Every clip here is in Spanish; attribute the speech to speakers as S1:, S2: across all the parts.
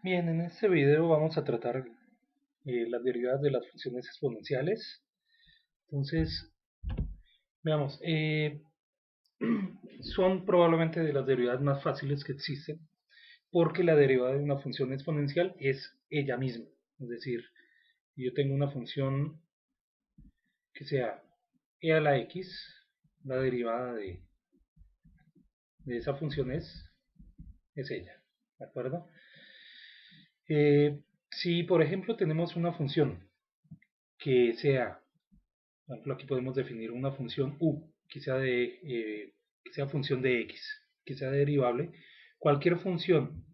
S1: Bien, en este video vamos a tratar las derivadas de las funciones exponenciales. Entonces, veamos, son probablemente de las derivadas más fáciles que existen, porque la derivada de una función exponencial es ella misma. Es decir, yo tengo una función que sea e a la x, la derivada de esa función es ella, ¿de acuerdo? Si por ejemplo tenemos una función que sea, por ejemplo, aquí podemos definir una función u que sea función de x, que sea derivable. Cualquier función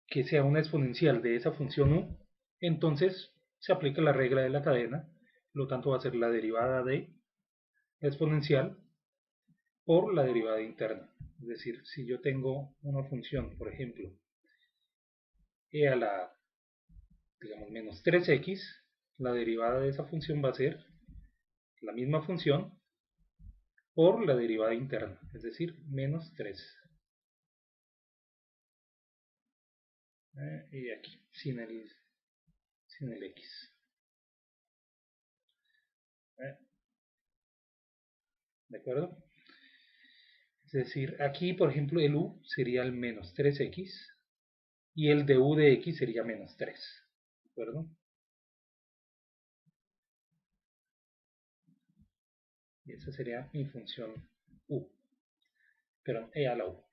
S1: que sea una exponencial de esa función u, entonces se aplica la regla de la cadena. Por lo tanto, va a ser la derivada de la exponencial por la derivada interna. Es decir, si yo tengo una función, por ejemplo, e a la, digamos, menos 3x, la derivada de esa función va a ser la misma función por la derivada interna, es decir, menos 3. Y aquí, sin el x. ¿De acuerdo? Es decir, aquí, por ejemplo, el u sería el menos 3x y el de u de x sería menos 3. ¿De acuerdo? Y esa sería mi función u, pero e a la u.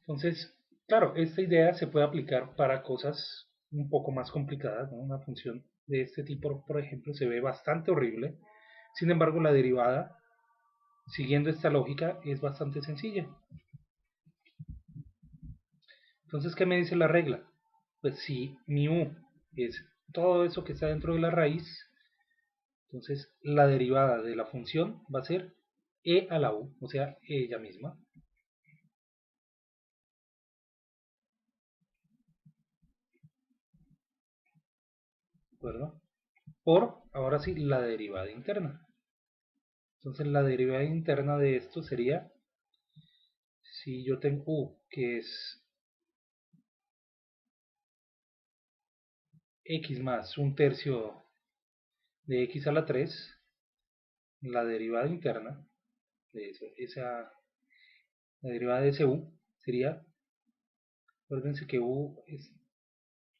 S1: Entonces, claro, esta idea se puede aplicar para cosas un poco más complicadas, ¿no? Una función de este tipo, por ejemplo, se ve bastante horrible. Sin embargo, la derivada, siguiendo esta lógica, es bastante sencilla. Entonces, ¿qué me dice la regla? Pues si mi u es todo eso que está dentro de la raíz, entonces la derivada de la función va a ser e a la u, o sea, ella misma. ¿De acuerdo? Por, ahora sí, la derivada interna. Entonces la derivada interna de esto sería, si yo tengo u, que es x más un tercio de x a la 3, la derivada interna de la derivada de ese u sería, acuérdense que u es,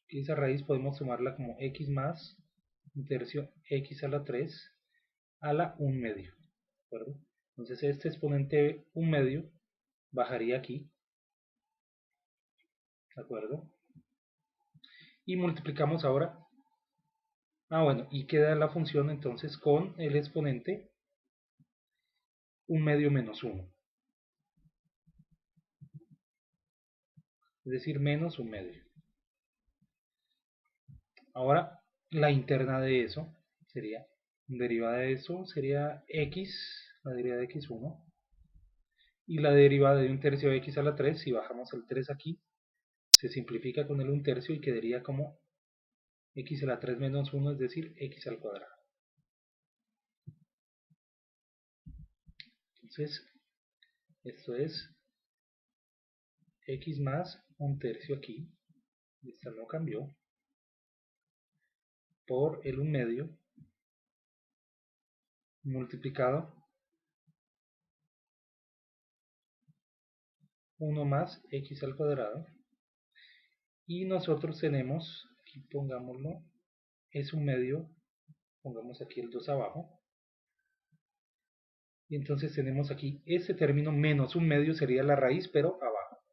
S1: que esa raíz podemos tomarla como x más un tercio x a la 3 a la 1 medio. ¿De acuerdo? Entonces este exponente 1 medio bajaría aquí. ¿De acuerdo? Y multiplicamos ahora. Bueno, y queda la función entonces con el exponente 1 medio menos 1. Es decir, menos 1 medio. Ahora, la interna de eso sería, derivada de eso sería x, la derivada de x1, y la derivada de un tercio de x a la 3, si bajamos el 3 aquí, se simplifica con el 1 tercio y quedaría como x a la 3 menos 1, es decir, x al cuadrado. Entonces, esto es x más 1 tercio aquí, esta no cambió, por el 1 medio, multiplicado 1 más x al cuadrado, y nosotros tenemos, aquí pongámoslo, es 1 medio, pongamos aquí el 2 abajo, y entonces tenemos aquí este término menos 1 medio sería la raíz, pero abajo.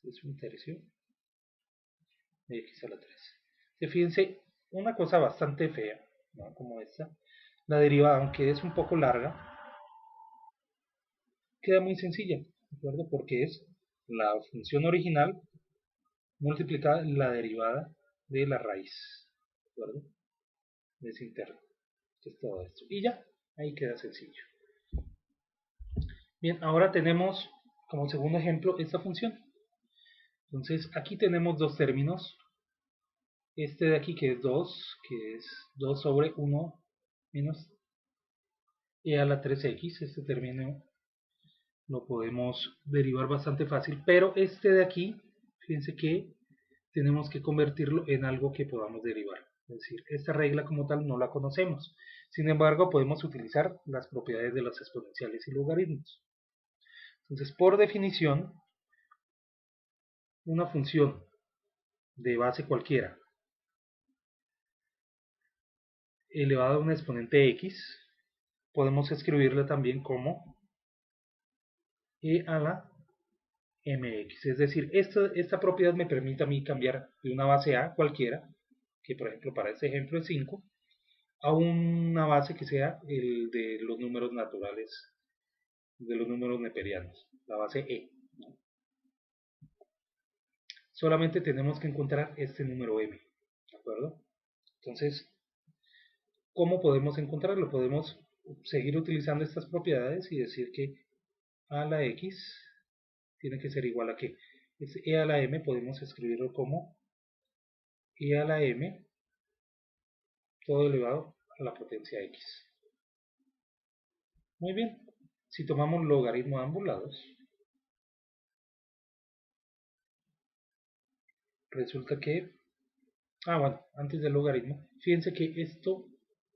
S1: Es 1 tercio de x a la 3. Fíjense, una cosa bastante fea, ¿no? Como esta, la derivada, aunque es un poco larga, queda muy sencilla, ¿de acuerdo? Porque es la función original multiplicada la derivada de la raíz, ¿de acuerdo? De ese interno. Es todo esto. Y ya, ahí queda sencillo. Bien, ahora tenemos como segundo ejemplo esta función. Entonces aquí tenemos dos términos. Este de aquí que es 2 sobre 1 menos e a la 3x. Este término lo podemos derivar bastante fácil, pero este de aquí, fíjense que tenemos que convertirlo en algo que podamos derivar. Es decir, esta regla como tal no la conocemos. Sin embargo, podemos utilizar las propiedades de las exponenciales y logaritmos. Entonces, por definición, una función de base cualquiera elevada a un exponente x, podemos escribirla también como e a la mx. Es decir, esta propiedad me permite a mí cambiar de una base a cualquiera, que por ejemplo para este ejemplo es 5, a una base que sea el de los números naturales, de los números neperianos, la base e. Solamente tenemos que encontrar este número m, ¿de acuerdo? Entonces, ¿cómo podemos encontrarlo? Podemos seguir utilizando estas propiedades y decir que a la x tiene que ser igual a que e a la m, podemos escribirlo como e a la m todo elevado a la potencia x. Muy bien, si tomamos logaritmo de ambos lados, resulta que, bueno, antes del logaritmo, fíjense que esto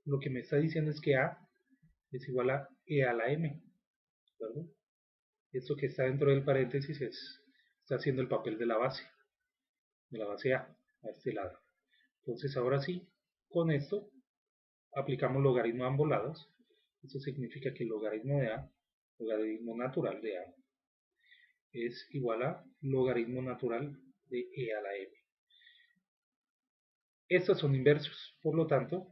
S1: lo que me está diciendo es que a es igual a e a la m, ¿de acuerdo? Esto que está dentro del paréntesis está haciendo el papel de la base a este lado. Entonces ahora sí, con esto aplicamos logaritmo a ambos lados. Esto significa que el logaritmo de a, logaritmo natural de a, es igual a logaritmo natural de e a la m. Estos son inversos, por lo tanto,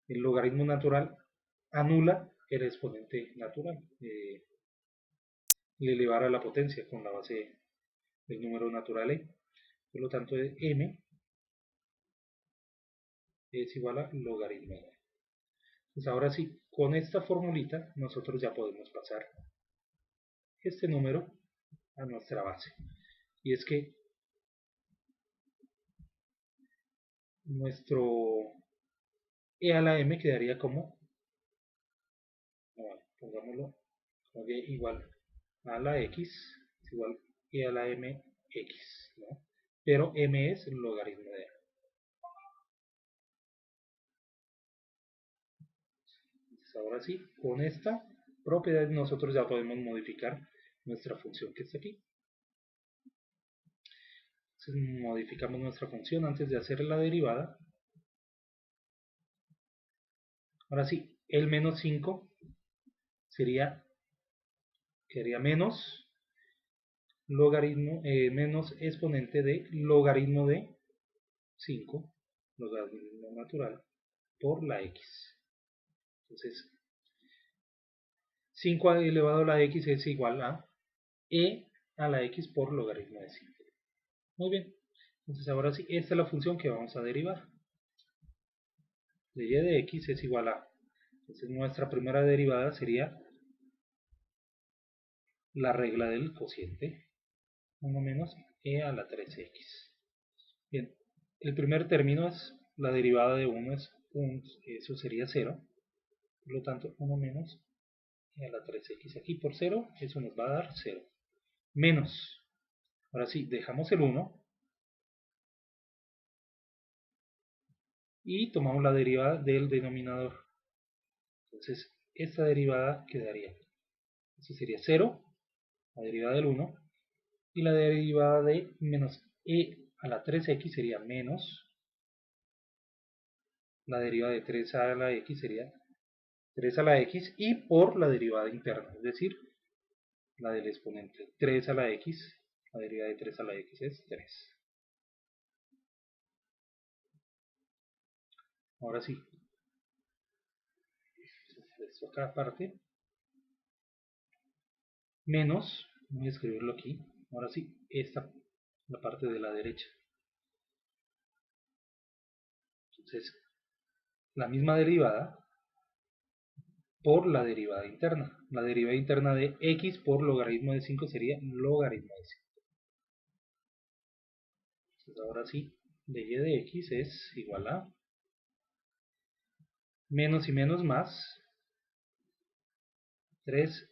S1: el logaritmo natural anula el exponente natural, le elevara la potencia con la base del número natural e. Por lo tanto, m es igual a logaritmo de. Pues ahora sí, con esta formulita nosotros ya podemos pasar este número a nuestra base. Y es que nuestro e a la m quedaría como, pongámoslo como que igual a la x es igual e a la m x, ¿no? Pero m es el logaritmo de a. Entonces ahora sí, con esta propiedad nosotros ya podemos modificar nuestra función que está aquí. Entonces modificamos nuestra función antes de hacer la derivada. Ahora sí, el menos 5 quedaría menos logaritmo, menos exponente de logaritmo de 5, logaritmo natural, por la x. Entonces, 5 elevado a la x es igual a e a la x por logaritmo de 5. Muy bien, entonces ahora sí, esta es la función que vamos a derivar. De y de x es igual a, entonces nuestra primera derivada sería la regla del cociente, 1 menos e a la 3x. Bien, el primer término es la derivada de 1, eso sería 0, por lo tanto 1 menos e a la 3x. Aquí por 0, eso nos va a dar 0. Menos, ahora sí, dejamos el 1 y tomamos la derivada del denominador. Entonces, esta derivada quedaría, esto sería 0, la derivada del 1, y la derivada de menos e a la 3x sería menos, la derivada de 3 a la x sería 3 a la x, y por la derivada interna, es decir, la del exponente 3 a la x, la derivada de 3 a la x es 3. Ahora sí, esto acá aparte, menos, voy a escribirlo aquí, ahora sí, esta, la parte de la derecha. Entonces, la misma derivada por la derivada interna. La derivada interna de x por logaritmo de 5 sería logaritmo de 5. Entonces, ahora sí, de y de x es igual a menos y menos más 3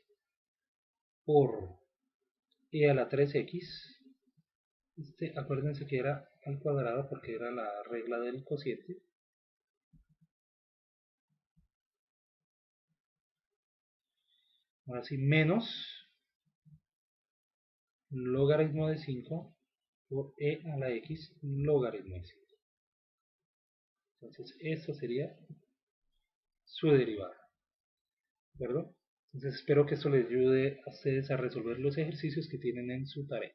S1: por e a la 3x. Acuérdense que era al cuadrado porque era la regla del cociente. Ahora sí, menos logaritmo de 5 por e a la x logaritmo de 5. Entonces, esto sería su derivada. ¿De acuerdo? Entonces, espero que esto les ayude a ustedes a resolver los ejercicios que tienen en su tarea.